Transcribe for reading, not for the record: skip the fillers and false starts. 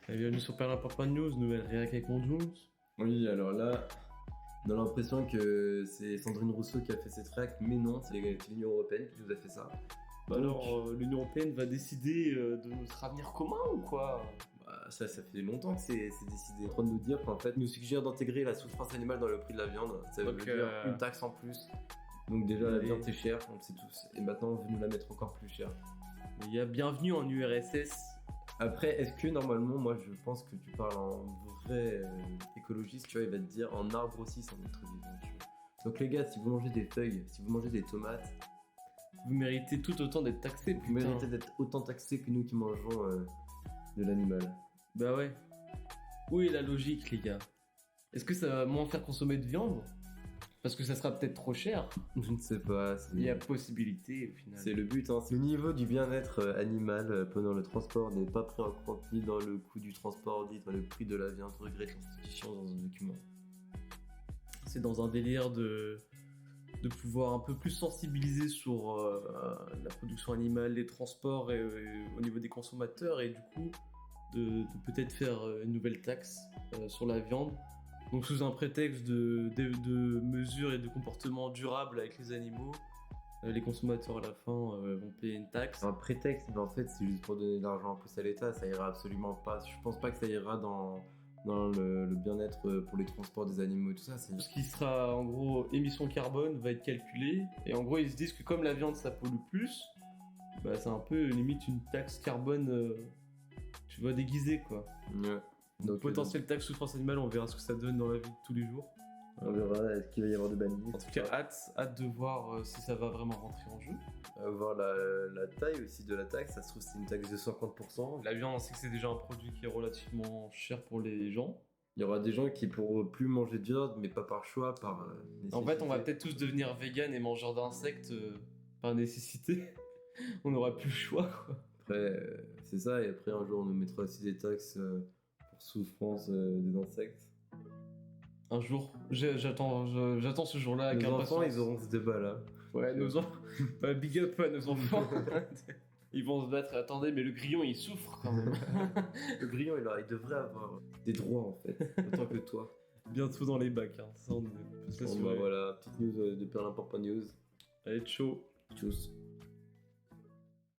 Bienvenue sur Perlin Papa News, nouvelle réac avec mon Jones. Oui, alors là, on a l'impression que c'est Sandrine Rousseau qui a fait cette réac, mais non, c'est l'Union Européenne qui nous a fait ça. Alors, l'Union Européenne va décider de notre avenir commun ou quoi? Ça fait longtemps que c'est décidé. En train de nous dire qu'en fait, nous suggère d'intégrer la souffrance animale dans le prix de la viande. Ça veut Donc, dire une taxe en plus. Donc déjà, la viande c'est cher, on le sait tous. Et maintenant, on veut nous la mettre encore plus cher. Il y a bienvenue en URSS. Après, est-ce que normalement, moi je pense que tu parles en vrai écologiste, tu vois, il va te dire en arbre aussi, c'est un être vivant, tu vois. Donc les gars, si vous mangez des feuilles, si vous mangez des tomates, Vous méritez tout autant d'être taxés, vous méritez d'être autant taxés que nous qui mangeons de l'animal. Bah ouais. Où est la logique, les gars? Est-ce que ça va moins faire consommer de viande? Parce que ça sera peut-être trop cher. Je ne sais pas. Il y a possibilité au final. C'est le but, hein. Le niveau du bien-être animal pendant le transport n'est pas pris en compte ni dans le coût du transport, ni dans le prix de la viande, regrette l'institution dans un document. C'est dans un délire de pouvoir un peu plus sensibiliser sur la production animale, les transports et au niveau des consommateurs et du coup de peut-être faire une nouvelle taxe sur la viande. Donc sous un prétexte de mesures et de comportements durables avec les animaux, les consommateurs à la fin vont payer une taxe. Un prétexte, mais en fait c'est juste pour donner de l'argent en plus à l'État, ça ira absolument pas. Je pense pas que ça ira dans le bien-être pour les transports des animaux et tout ça. Tout ce qui sera en gros émission carbone va être calculé et en gros ils se disent que comme la viande ça pollue plus, bah c'est un peu limite une taxe carbone tu vois déguisée quoi. Ouais. Donc Potentiel taxe souffrance animale, on verra ce que ça donne dans la vie de tous les jours. on verra est-ce qu'il va y avoir de bannis. En tout cas hâte de voir si ça va vraiment rentrer en jeu. Voir la taille aussi de la taxe, ça se trouve c'est une taxe de 50%. La viande on sait que c'est déjà un produit qui est relativement cher pour les gens. Il y aura des gens qui pourront plus manger de viande, mais pas par choix, par nécessité. En fait on va peut-être tous devenir vegan et mangeurs d'insectes par nécessité. On n'aura plus le choix quoi. Après, c'est ça, et après un jour on nous mettra aussi des taxes pour souffrance des insectes. Un jour, j'attends ce jour-là avec Nos impatience. enfants, ils auront ce débat-là. Ouais, nos enfants. Big up à nos enfants. Ils vont se battre. Attendez, mais le grillon, il souffre quand même. Le grillon, il devrait avoir des droits en fait, autant que toi. Bientôt dans les bacs, hein. Ça, on peut se Bon, l'assurer. bah voilà, petite news de Perlin Papa News. Allez, ciao. Tchuss.